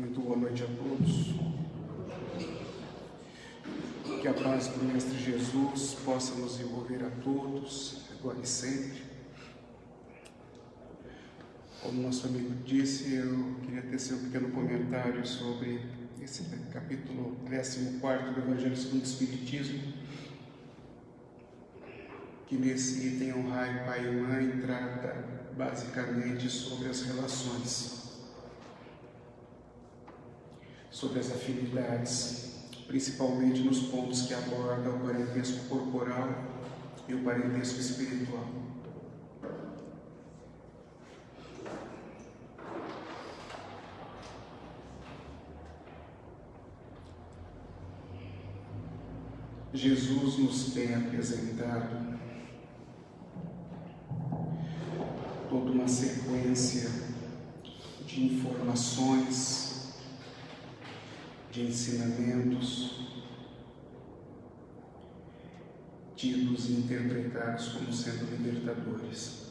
Muito boa noite a todos. Que a paz do Mestre Jesus possa nos envolver a todos, agora e sempre. Como nosso amigo disse, eu queria tecer um pequeno comentário sobre esse capítulo 14 do Evangelho segundo o Espiritismo, que nesse item Honrai Pai e Mãe trata basicamente sobre as relações, sobre as afinidades, principalmente nos pontos que aborda o parentesco corporal e o parentesco espiritual. Jesus nos tem apresentado toda uma sequência de informações, de ensinamentos, tidos e interpretados como sendo libertadores.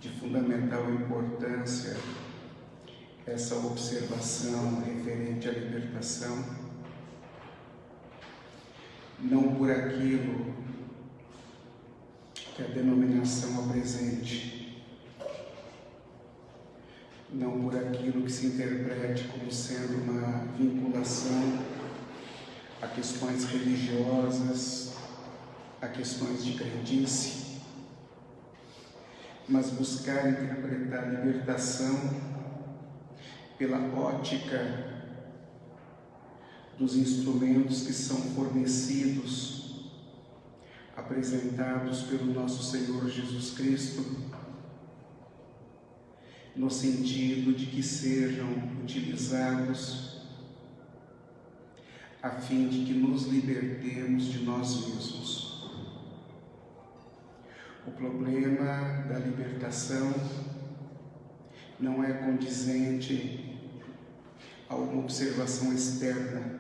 De fundamental importância, essa observação referente à libertação, não por aquilo que a denominação apresente, não por aquilo que se interprete como sendo uma vinculação a questões religiosas, a questões de crendice, mas buscar interpretar a libertação pela ótica dos instrumentos que são fornecidos, apresentados pelo nosso Senhor Jesus Cristo, no sentido de que sejam utilizados a fim de que nos libertemos de nós mesmos. O problema da libertação não é condizente a uma observação externa,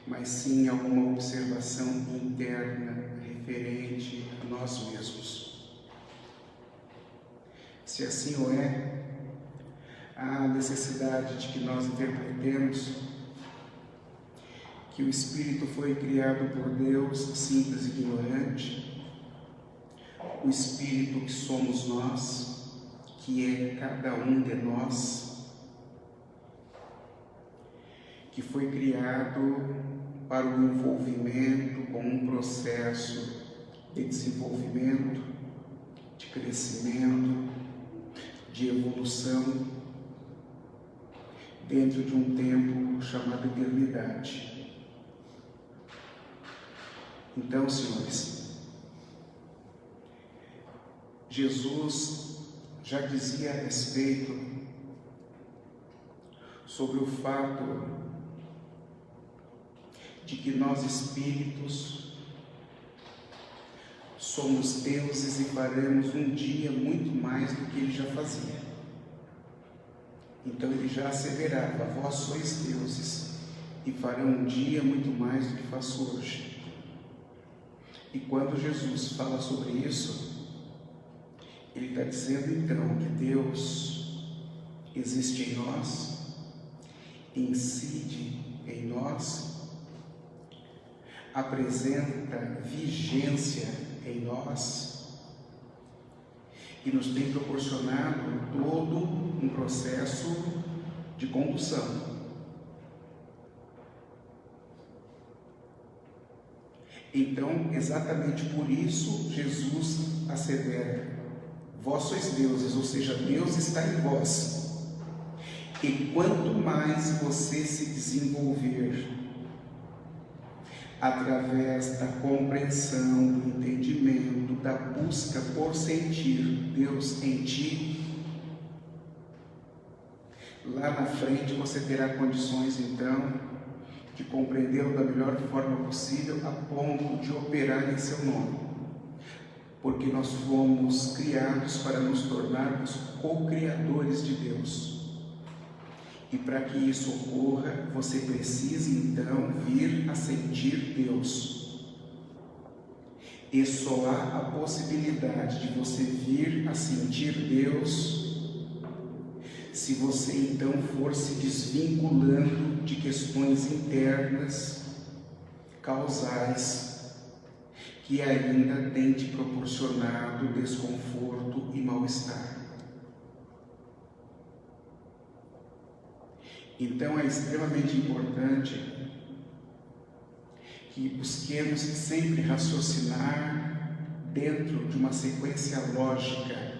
mas sim a uma observação interna referente a nós mesmos. Se assim o é, há necessidade de que nós interpretemos que o Espírito foi criado por Deus simples e ignorante, o Espírito que somos nós, que é cada um de nós, que foi criado para o envolvimento com um processo de desenvolvimento, de crescimento, de evolução, dentro de um tempo chamado eternidade. Então, senhores, Jesus já dizia a respeito sobre o fato de que nós espíritos somos deuses e faremos um dia muito mais do que ele já fazia. Então ele já asseverava: vós sois deuses e farão um dia muito mais do que faço hoje. E quando Jesus fala sobre isso, ele está dizendo então que Deus existe em nós, incide em nós, apresenta vigência em nós e nos tem proporcionado todo um processo de condução. Então, exatamente por isso, Jesus assevera: vós sois deuses, ou seja, Deus está em vós. E quanto mais você se desenvolver através da compreensão, do entendimento, da busca por sentir Deus em ti, lá na frente você terá condições então de compreendê-lo da melhor forma possível, a ponto de operar em seu nome, porque nós fomos criados para nos tornarmos co-criadores de Deus. E para que isso ocorra, você precisa então vir a sentir Deus. E só há a possibilidade de você vir a sentir Deus se você então for se desvinculando de questões internas, causais, que ainda têm te proporcionado desconforto e mal-estar. Então é extremamente importante que busquemos sempre raciocinar dentro de uma sequência lógica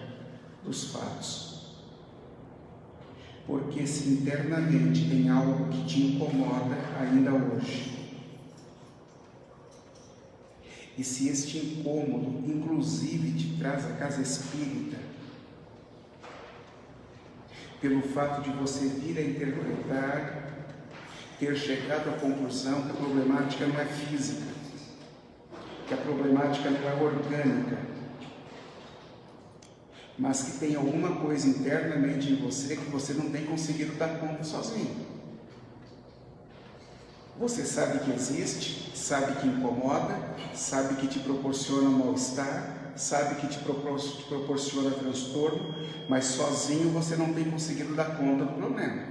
dos fatos. Porque se internamente tem algo que te incomoda ainda hoje, e se este incômodo inclusive te traz a casa espírita, pelo fato de você vir a interpretar, ter chegado à conclusão que a problemática não é física, que a problemática não é orgânica, mas que tem alguma coisa internamente em você que você não tem conseguido dar conta sozinho. Você sabe que existe, sabe que incomoda, sabe que te proporciona mal-estar, sabe que te proporciona transtorno, mas sozinho você não tem conseguido dar conta do problema.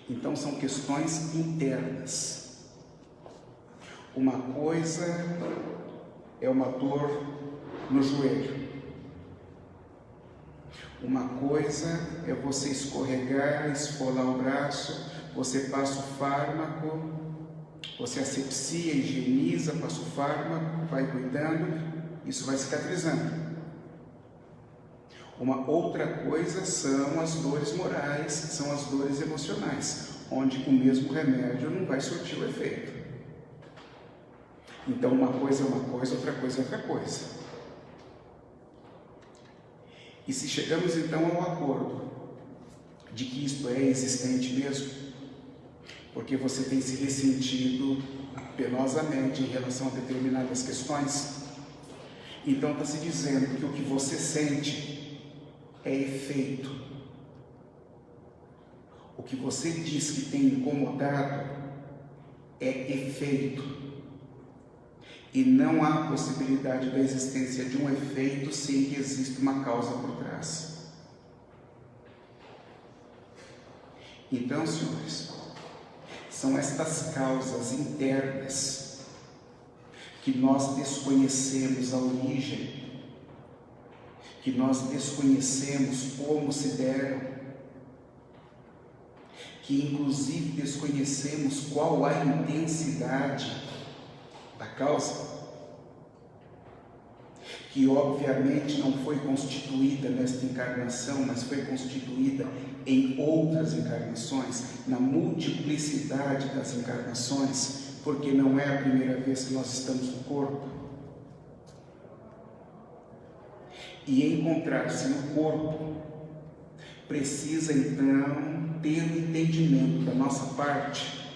Então são questões internas. Uma coisa é uma dor no joelho. Uma coisa é você escorregar, esfolar o braço, você passa o fármaco, você asepsia, higieniza, passa o fármaco, vai cuidando, isso vai cicatrizando. Uma outra coisa são as dores morais, são as dores emocionais, onde o mesmo remédio não vai surtir o efeito. Então uma coisa é uma coisa, outra coisa é outra coisa. E se chegamos então ao acordo de que isto é existente mesmo, porque você tem se ressentido penosamente em relação a determinadas questões, então está se dizendo que o que você sente é efeito. O que você diz que tem incomodado é efeito. E não há possibilidade da existência de um efeito sem que exista uma causa por trás. Então, senhores, são estas causas internas que nós desconhecemos a origem, que nós desconhecemos como se deram, que inclusive desconhecemos qual a intensidade da causa, que obviamente não foi constituída nesta encarnação, mas foi constituída em outras encarnações, na multiplicidade das encarnações, porque não é a primeira vez que nós estamos no corpo. E encontrar-se no corpo precisa então ter um entendimento da nossa parte,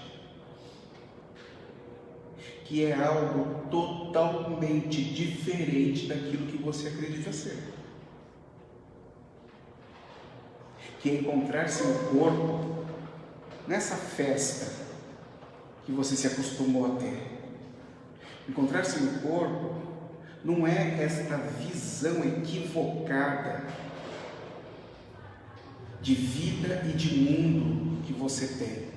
que é algo totalmente diferente daquilo que você acredita ser. Que é encontrar-se no corpo, nessa festa que você se acostumou a ter. Encontrar-se no corpo não é esta visão equivocada de vida e de mundo que você tem.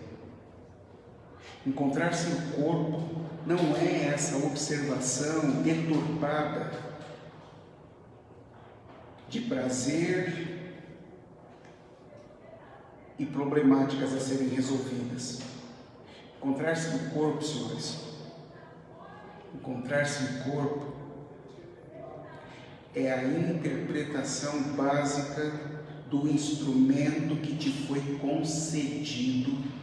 Encontrar-se no corpo não é essa observação deturpada de prazer e problemáticas a serem resolvidas. Encontrar-se no corpo, senhores, encontrar-se no corpo é a interpretação básica do instrumento que te foi concedido,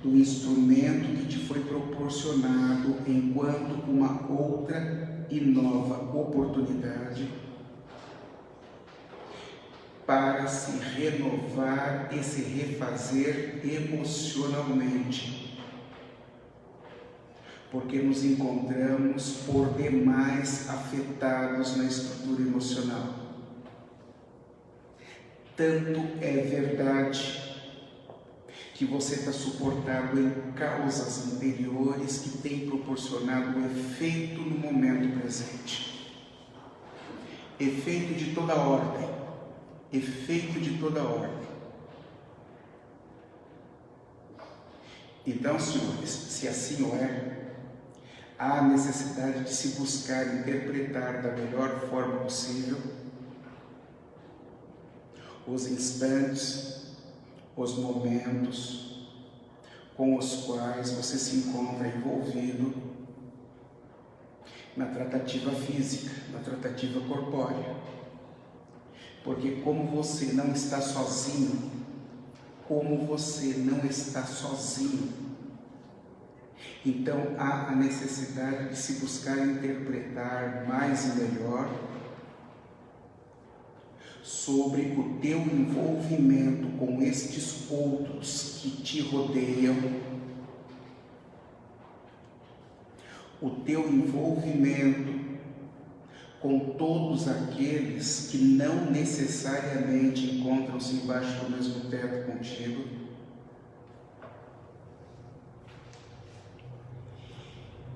do instrumento que te foi proporcionado enquanto uma outra e nova oportunidade para se renovar e se refazer emocionalmente, porque nos encontramos por demais afetados na estrutura emocional. Tanto é verdade que você está suportado em causas anteriores que têm proporcionado o efeito no momento presente. Efeito de toda ordem. Efeito de toda ordem. Então, senhores, se assim o é, há necessidade de se buscar interpretar da melhor forma possível os instantes, os momentos com os quais você se encontra envolvido na tratativa física, na tratativa corpórea. Porque como você não está sozinho, então há a necessidade de se buscar interpretar mais e melhor sobre o teu envolvimento com estes outros que te rodeiam, o teu envolvimento com todos aqueles que não necessariamente encontram-se embaixo do mesmo teto contigo,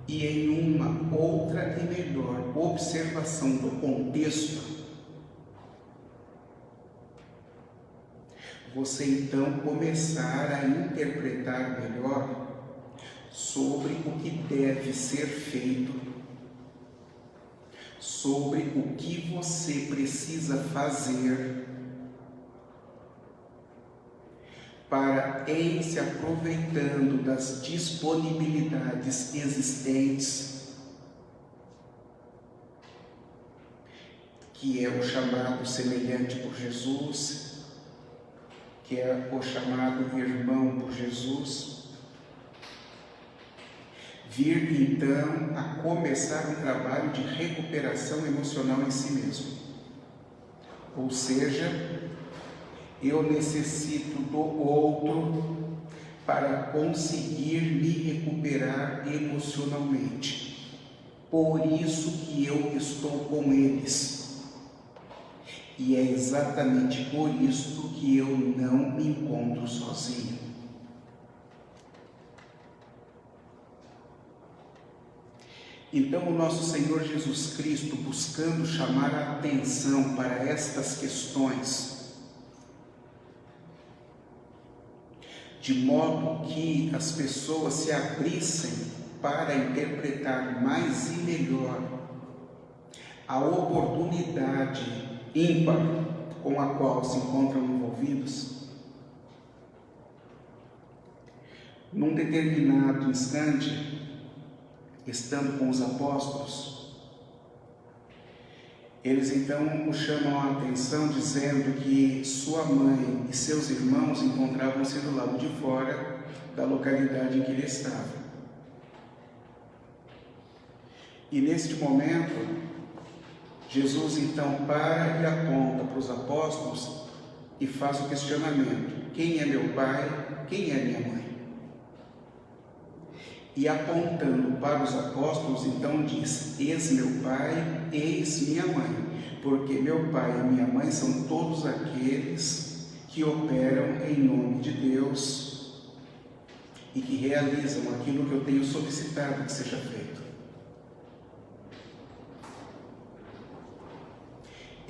e em uma outra e melhor observação do contexto, você então começar a interpretar melhor sobre o que deve ser feito, sobre o que você precisa fazer para, em se aproveitando das disponibilidades existentes, que é o chamado semelhante por Jesus, que é o chamado irmão por Jesus, vir então a começar um trabalho de recuperação emocional em si mesmo. Ou seja, eu necessito do outro para conseguir me recuperar emocionalmente. Por isso que eu estou com eles. E é exatamente por isso que eu não me encontro sozinho. Então, o nosso Senhor Jesus Cristo, buscando chamar a atenção para estas questões, de modo que as pessoas se abrissem para interpretar mais e melhor a oportunidade ímpar com a qual se encontram envolvidos, num determinado instante, estando com os apóstolos, eles então o chamam a atenção dizendo que sua mãe e seus irmãos encontravam-se do lado de fora da localidade em que ele estava. E neste momento, Jesus então para e aponta para os apóstolos e faz o questionamento: quem é meu pai? Quem é minha mãe? E apontando para os apóstolos, então diz: eis meu pai, eis minha mãe, porque meu pai e minha mãe são todos aqueles que operam em nome de Deus e que realizam aquilo que eu tenho solicitado que seja feito.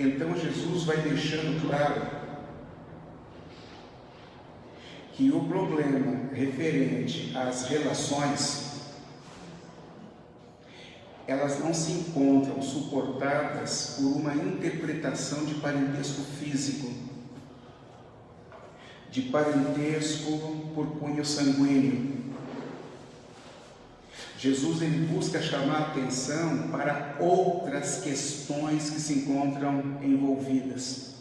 Então Jesus vai deixando claro que o problema referente às relações, elas não se encontram suportadas por uma interpretação de parentesco físico, de parentesco por cunho sanguíneo. Jesus ele busca chamar a atenção para outras questões que se encontram envolvidas.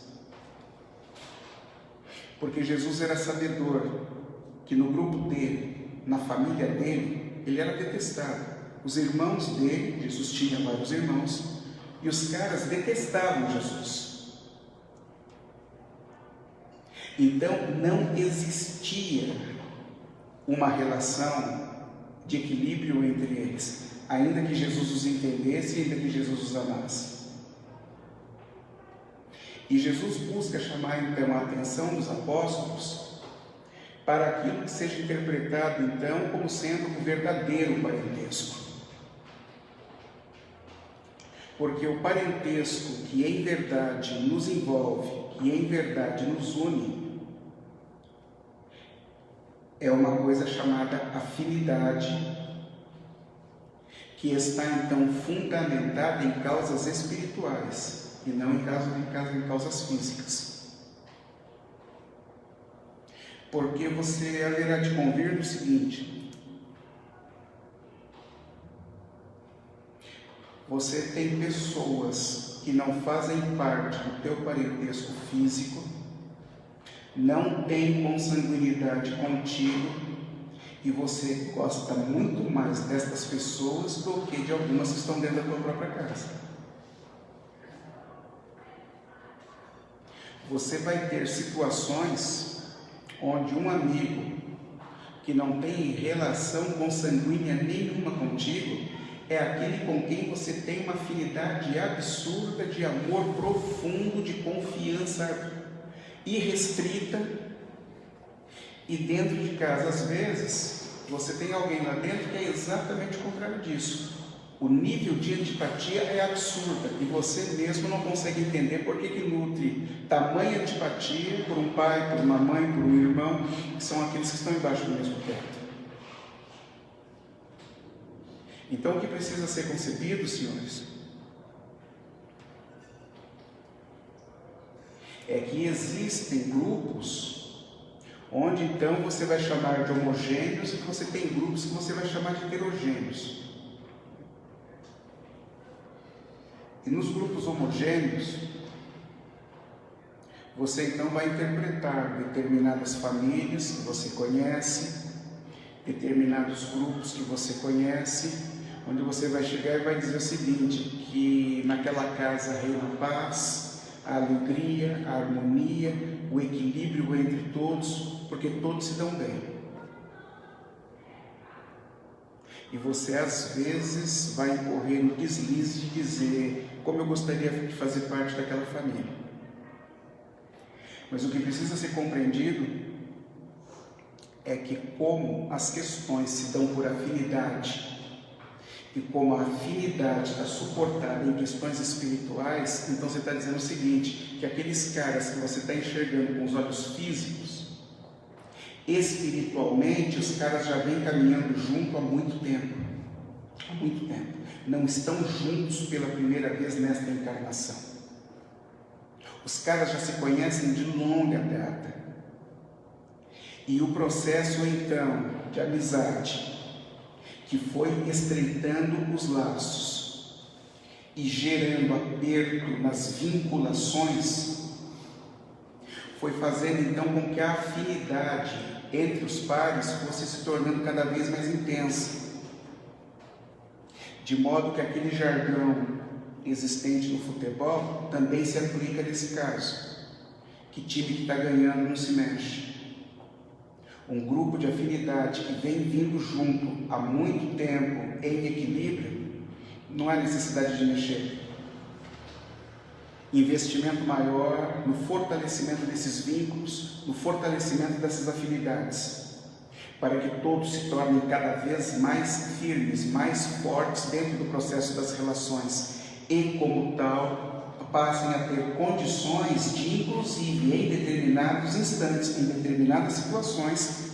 Porque Jesus era sabedor que no grupo dele, na família dele, ele era detestado. Os irmãos dele, Jesus tinha vários irmãos, e os caras detestavam Jesus. Então não existia uma relação de equilíbrio entre eles, ainda que Jesus os entendesse, ainda que Jesus os amasse. E Jesus busca chamar então a atenção dos apóstolos para aquilo que seja interpretado então como sendo o verdadeiro parentesco. Porque o parentesco que em verdade nos envolve, que em verdade nos une, é uma coisa chamada afinidade, que está então fundamentada em causas espirituais e não em causas físicas. Porque você haverá de convir no seguinte: você tem pessoas que não fazem parte do teu parentesco físico, não tem consanguinidade contigo, e você gosta muito mais destas pessoas do que de algumas que estão dentro da tua própria casa. Você vai ter situações onde um amigo que não tem relação consanguínea nenhuma contigo é aquele com quem você tem uma afinidade absurda de amor profundo, de confiança irrestrita. E dentro de casa, às vezes, você tem alguém lá dentro que é exatamente o contrário disso. O nível de antipatia é absurdo e você mesmo não consegue entender por que nutre tamanha antipatia por um pai, por uma mãe, por um irmão, que são aqueles que estão embaixo do mesmo teto. Então, o que precisa ser concebido, senhores, é que existem grupos onde então você vai chamar de homogêneos e você tem grupos que você vai chamar de heterogêneos. E nos grupos homogêneos, você então vai interpretar determinadas famílias que você conhece, determinados grupos que você conhece, onde você vai chegar e vai dizer o seguinte, que naquela casa reina a paz, a alegria, a harmonia, o equilíbrio entre todos, porque todos se dão bem. E você às vezes vai incorrer no deslize de dizer como eu gostaria de fazer parte daquela família. Mas o que precisa ser compreendido é que como as questões se dão por afinidade e como a afinidade está suportada em questões espirituais, então você está dizendo o seguinte, que aqueles caras que você está enxergando com os olhos físicos, espiritualmente os caras já vêm caminhando junto há muito tempo. Há muito tempo. Não estão juntos pela primeira vez nesta encarnação. Os caras já se conhecem de longa data. E o processo então de amizade, que foi estreitando os laços e gerando aperto nas vinculações, foi fazendo então com que a afinidade entre os pares fosse se tornando cada vez mais intensa, de modo que aquele jargão existente no futebol também se aplica nesse caso. Que time que está ganhando não se mexe. Um grupo de afinidade que vem vindo junto há muito tempo em equilíbrio, não há necessidade de mexer. Investimento maior no fortalecimento desses vínculos, no fortalecimento dessas afinidades, para que todos se tornem cada vez mais firmes, mais fortes dentro do processo das relações e, como tal, passem a ter condições de, inclusive, em determinados instantes, em determinadas situações,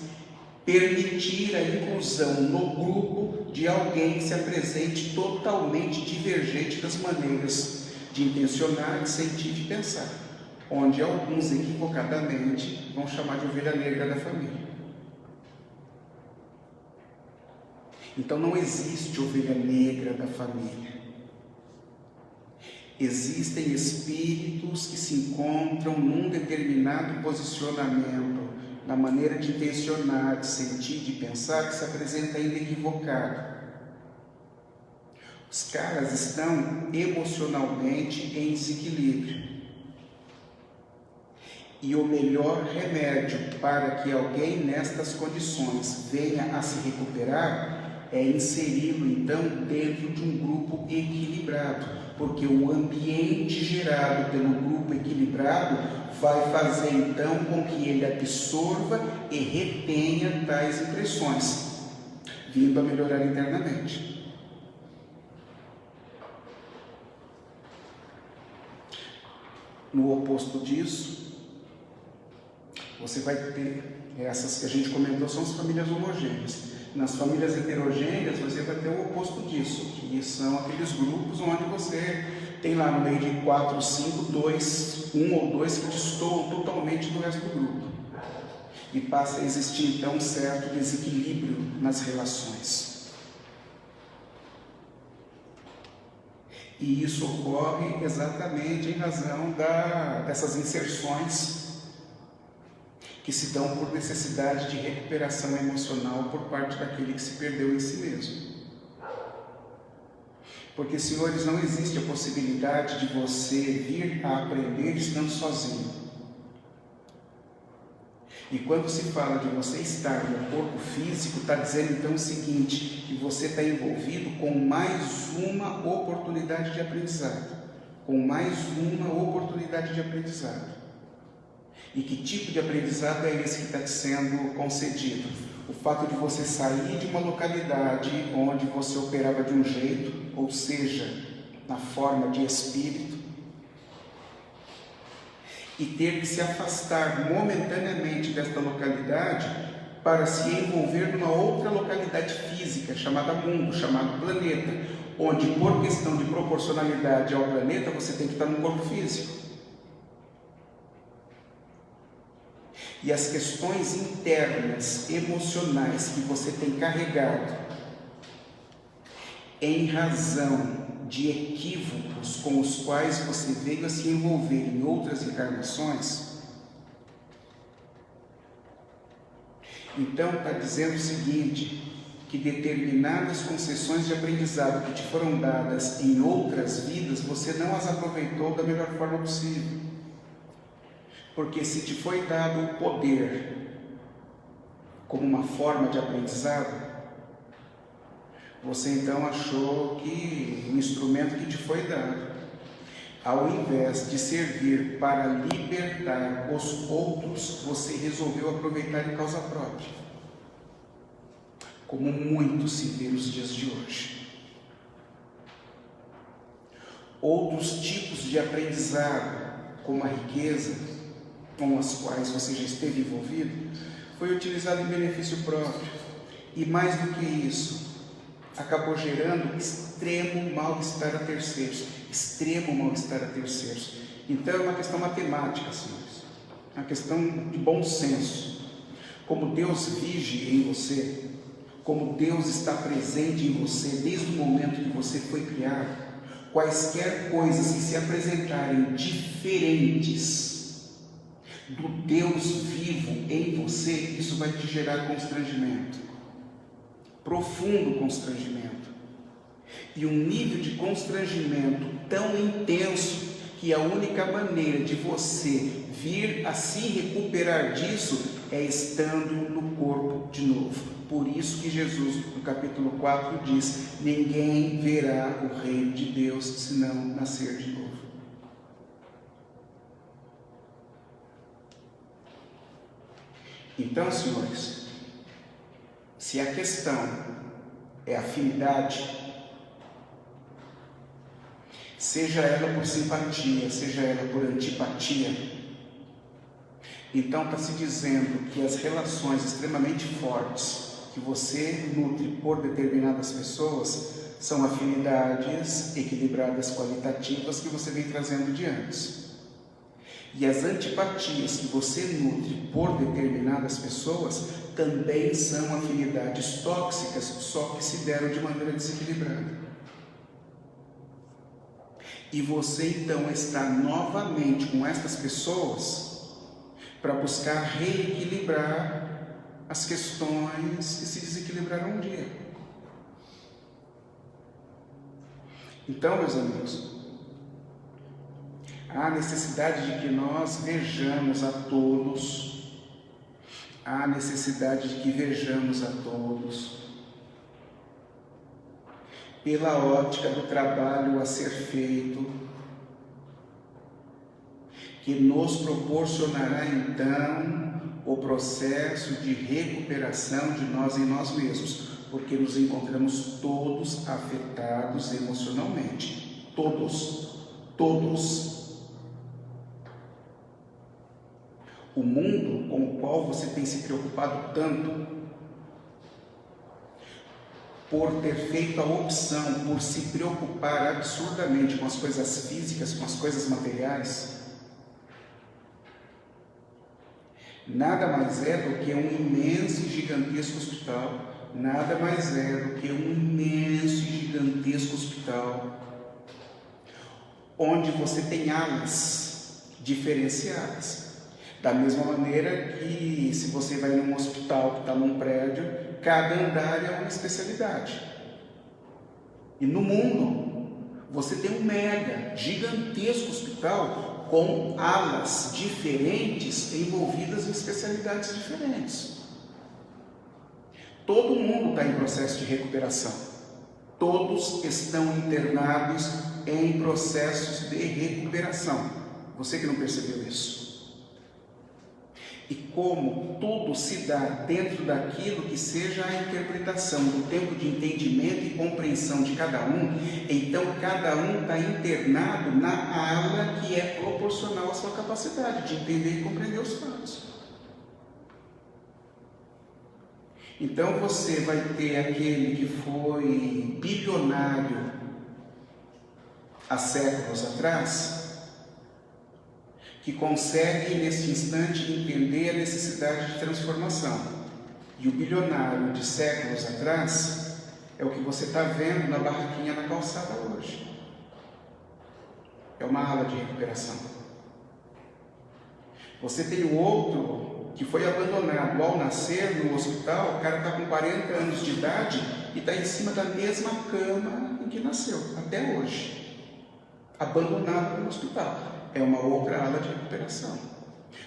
permitir a inclusão no grupo de alguém que se apresente totalmente divergente das maneiras de intencionar, de sentir, de pensar, onde alguns equivocadamente vão chamar de ovelha negra da família. Então não existe ovelha negra da família. Existem espíritos que se encontram num determinado posicionamento, na maneira de intencionar, de sentir, de pensar, que se apresenta ainda equivocado. Os caras estão emocionalmente em desequilíbrio. E o melhor remédio para que alguém nestas condições venha a se recuperar é inseri-lo então dentro de um grupo equilibrado, porque o ambiente gerado pelo grupo equilibrado vai fazer então com que ele absorva e retenha tais impressões, vindo a melhorar internamente. No oposto disso, você vai ter essas que a gente comentou, são as famílias homogêneas. Nas famílias heterogêneas, você vai ter o oposto disso, que são aqueles grupos onde você tem lá no meio de 4, 5, 1 ou 2 que destoam totalmente do resto do grupo. E passa a existir então um certo desequilíbrio nas relações. E isso ocorre exatamente em razão dessas inserções que se dão por necessidade de recuperação emocional por parte daquele que se perdeu em si mesmo. Porque, senhores, não existe a possibilidade de você vir a aprender estando sozinho. E quando se fala de você estar no corpo físico, está dizendo então o seguinte, que você está envolvido com mais uma oportunidade de aprendizado. Com mais uma oportunidade de aprendizado. E que tipo de aprendizado é esse que está te sendo concedido? O fato de você sair de uma localidade onde você operava de um jeito, ou seja, na forma de espírito, e ter que se afastar momentaneamente desta localidade para se envolver numa outra localidade física, chamada mundo, chamado planeta, onde por questão de proporcionalidade ao planeta, você tem que estar no corpo físico. E as questões internas, emocionais que você tem carregado em razão de equívocos com os quais você veio a se envolver em outras encarnações, então está dizendo o seguinte, que determinadas concessões de aprendizado que te foram dadas em outras vidas, você não as aproveitou da melhor forma possível. Porque se te foi dado o poder como uma forma de aprendizado, você então achou que o instrumento que te foi dado, ao invés de servir para libertar os outros, você resolveu aproveitar em causa própria. Como muito se vê nos dias de hoje. Outros tipos de aprendizado, como a riqueza, com as quais você já esteve envolvido, foi utilizado em benefício próprio. E mais do que isso, acabou gerando extremo mal-estar a terceiros. Extremo mal-estar a terceiros. Então é uma questão matemática, senhores. É uma questão de bom senso. Como Deus vige em você, como Deus está presente em você desde o momento que você foi criado, quaisquer coisas que se apresentarem diferentes do Deus vivo em você, isso vai te gerar constrangimento, profundo constrangimento, e um nível de constrangimento tão intenso que a única maneira de você vir a se recuperar disso é estando no corpo de novo. Por isso que Jesus, no capítulo 4, diz: ninguém verá o reino de Deus se não nascer de novo. Então, senhores, se a questão é afinidade, seja ela por simpatia, seja ela por antipatia, então está se dizendo que as relações extremamente fortes que você nutre por determinadas pessoas são afinidades equilibradas, qualitativas, que você vem trazendo de antes. E as antipatias que você nutre por determinadas pessoas também são afinidades tóxicas, só que se deram de maneira desequilibrada. E você então está novamente com estas pessoas para buscar reequilibrar as questões que se desequilibraram um dia. Então, meus amigos, há necessidade de que nós vejamos a todos, há necessidade de que vejamos a todos, pela ótica do trabalho a ser feito, que nos proporcionará então o processo de recuperação de nós em nós mesmos, porque nos encontramos todos afetados emocionalmente, todos. O mundo com o qual você tem se preocupado tanto, por ter feito a opção, por se preocupar absurdamente com as coisas físicas, com as coisas materiais, nada mais é do que um imenso e gigantesco hospital, nada mais é do que um imenso e gigantesco hospital, onde você tem alas diferenciadas. Da mesma maneira que se você vai num hospital que está num prédio, cada andar é uma especialidade. E no mundo, você tem um mega, gigantesco hospital com alas diferentes envolvidas em especialidades diferentes. Todo mundo está em processo de recuperação. Todos estão internados em processos de recuperação. Você que não percebeu isso. E como tudo se dá dentro daquilo que seja a interpretação do tempo de entendimento e compreensão de cada um, então cada um está internado na ala que é proporcional à sua capacidade de entender e compreender os fatos. Então você vai ter aquele que foi bilionário há séculos atrás, que consegue neste instante entender a necessidade de transformação. E o bilionário de séculos atrás é o que você está vendo na barraquinha na calçada hoje. É uma ala de recuperação. Você tem o outro que foi abandonado ao nascer no hospital, o cara está com 40 anos de idade e está em cima da mesma cama em que nasceu, até hoje. Abandonado no hospital. É uma outra ala de recuperação.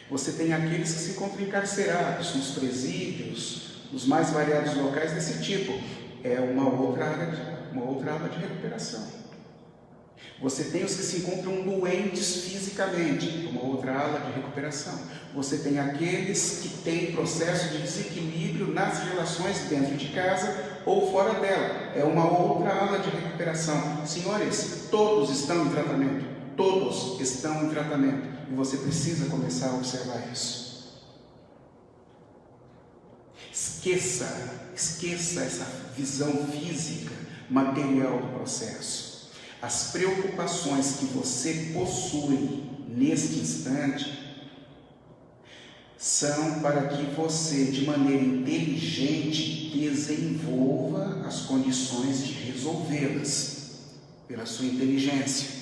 Você tem aqueles que se encontram encarcerados nos presídios, nos mais variados locais desse tipo. É uma outra ala de recuperação. Você tem os que se encontram doentes fisicamente, uma outra ala de recuperação. Você tem aqueles que têm processo de desequilíbrio nas relações dentro de casa ou fora dela. É uma outra ala de recuperação. Senhores, todos estão em tratamento. Todos estão em tratamento e você precisa começar a observar isso. Esqueça essa visão física, material do processo. As preocupações que você possui neste instante são para que você, de maneira inteligente, desenvolva as condições de resolvê-las pela sua inteligência.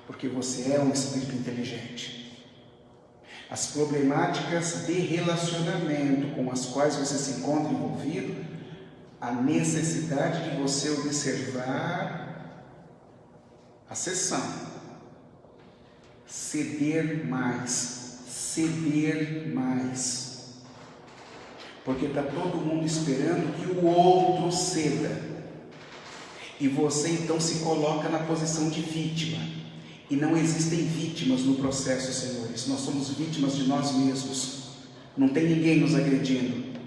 Porque você é um espírito inteligente. As problemáticas de relacionamento com as quais você se encontra envolvido, a necessidade de você observar a sessão, ceder mais, porque está todo mundo esperando que o outro ceda, e você então se coloca na posição de vítima. E não existem vítimas no processo, senhores. Nós somos vítimas de nós mesmos. Não tem ninguém nos agredindo.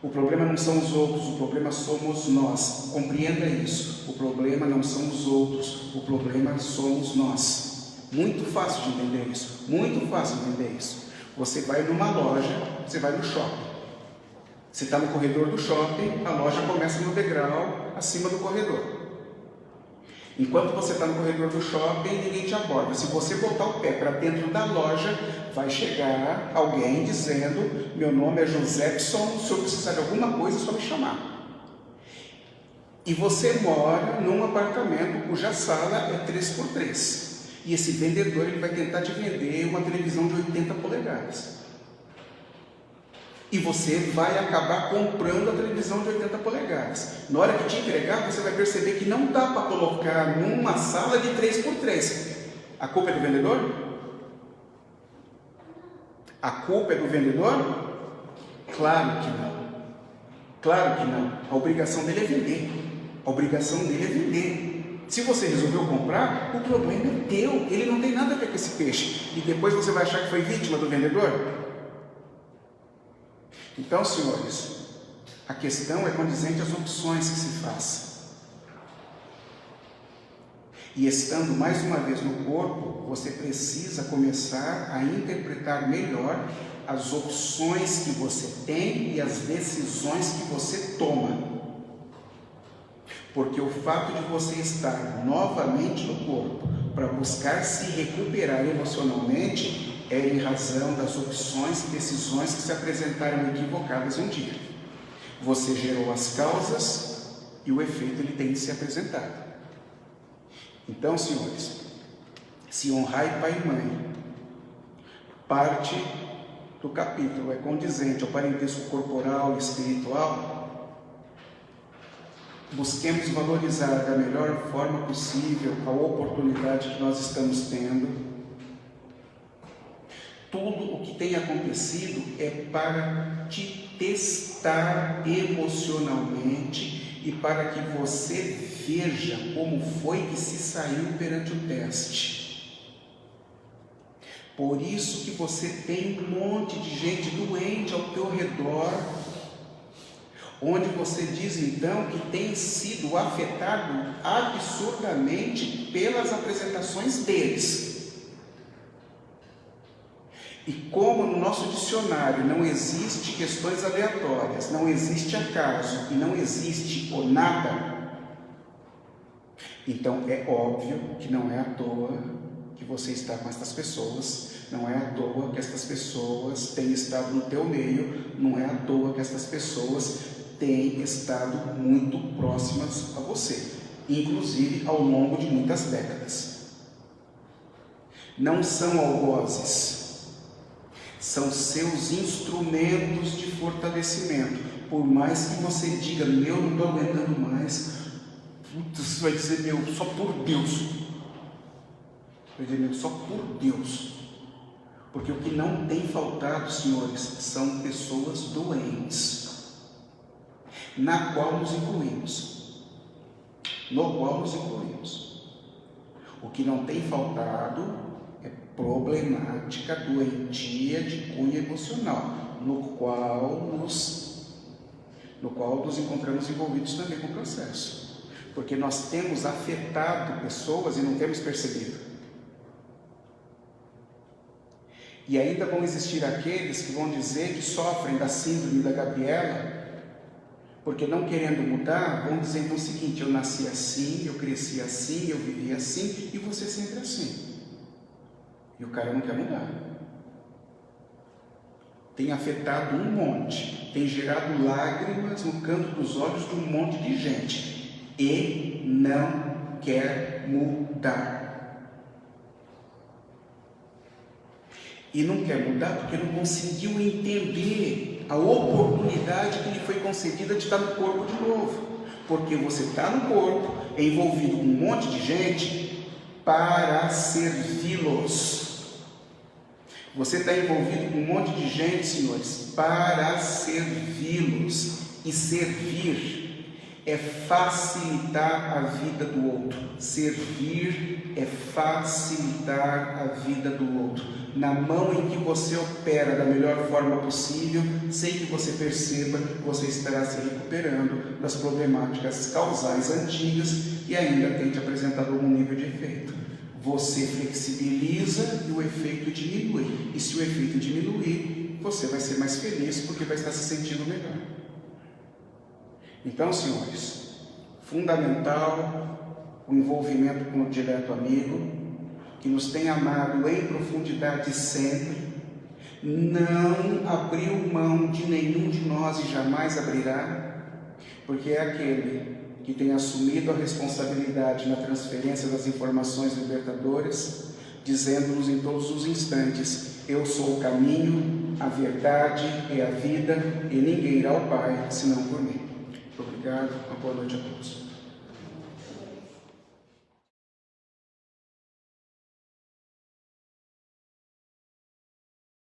O problema não são os outros, o problema somos nós. Compreenda isso. O problema não são os outros, o problema somos nós. Muito fácil de entender isso. Muito fácil de entender isso. Você vai numa loja, você vai no shopping. Você está no corredor do shopping, a loja começa no degrau acima do corredor. Enquanto você está no corredor do shopping, ninguém te aborda. Se você botar o pé para dentro da loja, vai chegar alguém dizendo: meu nome é Josepson, se eu precisar de alguma coisa, é só me chamar. E você mora num apartamento cuja sala é 3x3. E esse vendedor ele vai tentar te vender uma televisão de 80 polegadas. E você vai acabar comprando a televisão de 80 polegadas. Na hora que te entregar, você vai perceber que não dá para colocar numa sala de 3x3. A culpa é do vendedor? A culpa é do vendedor? Claro que não. Claro que não. A obrigação dele é vender. A obrigação dele é vender. Se você resolveu comprar, o problema é teu. Ele não tem nada a ver com esse peixe. E depois você vai achar que foi vítima do vendedor? Então, senhores, a questão é condizente às opções que se faz. E estando mais uma vez no corpo, você precisa começar a interpretar melhor as opções que você tem e as decisões que você toma. Porque o fato de você estar novamente no corpo para buscar se recuperar emocionalmente é em razão das opções e decisões que se apresentaram equivocadas um dia. Você gerou as causas e o efeito ele tem de se apresentar. Então, senhores, se honrai pai e mãe, parte do capítulo é condizente ao parentesco corporal e espiritual. Busquemos valorizar da melhor forma possível a oportunidade que nós estamos tendo. Tudo o que tem acontecido é para te testar emocionalmente e para que você veja como foi que se saiu perante o teste. Por isso que você tem um monte de gente doente ao teu redor, onde você diz então que tem sido afetado absurdamente pelas apresentações deles. E como no nosso dicionário não existe questões aleatórias, não existe acaso e não existe o nada, então é óbvio que não é à toa que você está com estas pessoas, não é à toa que estas pessoas têm estado no teu meio, não é à toa que estas pessoas têm estado muito próximas a você, inclusive ao longo de muitas décadas. Não são algozes, são seus instrumentos de fortalecimento. Por mais que você diga, meu, não estou aguentando mais, você vai dizer, meu, só por Deus. Vai dizer, meu, só por Deus. Porque o que não tem faltado, senhores, são pessoas doentes, na qual nos incluímos. No qual nos incluímos. O que não tem faltado é problemática doentia de cunho emocional, no qual nos encontramos envolvidos também com o processo. Porque nós temos afetado pessoas e não temos percebido. E ainda vão existir aqueles que vão dizer que sofrem da síndrome da Gabriela, porque não querendo mudar, vão dizer então o seguinte, eu nasci assim, eu cresci assim, eu vivi assim, e você sempre assim. E o cara não quer mudar. Tem afetado um monte, tem gerado lágrimas no canto dos olhos de um monte de gente. E não quer mudar. E não quer mudar porque não conseguiu entender a oportunidade que lhe foi concedida de estar no corpo de novo. Porque você está no corpo, é envolvido com um monte de gente para servi-los. Você está envolvido com um monte de gente, senhores, para servi-los. E servir é facilitar a vida do outro. Servir é facilitar a vida do outro. Na mão em que você opera da melhor forma possível, sem que você perceba, você estará se recuperando das problemáticas causais antigas e ainda tem te apresentado algum nível de efeito. Você flexibiliza e o efeito diminui. E se o efeito diminuir, você vai ser mais feliz porque vai estar se sentindo melhor. Então, senhores, fundamental o envolvimento com o direto amigo, que nos tem amado em profundidade sempre, não abriu mão de nenhum de nós e jamais abrirá, porque é aquele que tem assumido a responsabilidade na transferência das informações libertadoras, dizendo-nos em todos os instantes, eu sou o caminho, a verdade e a vida, e ninguém irá ao Pai senão por mim. Obrigado, uma boa noite a todos.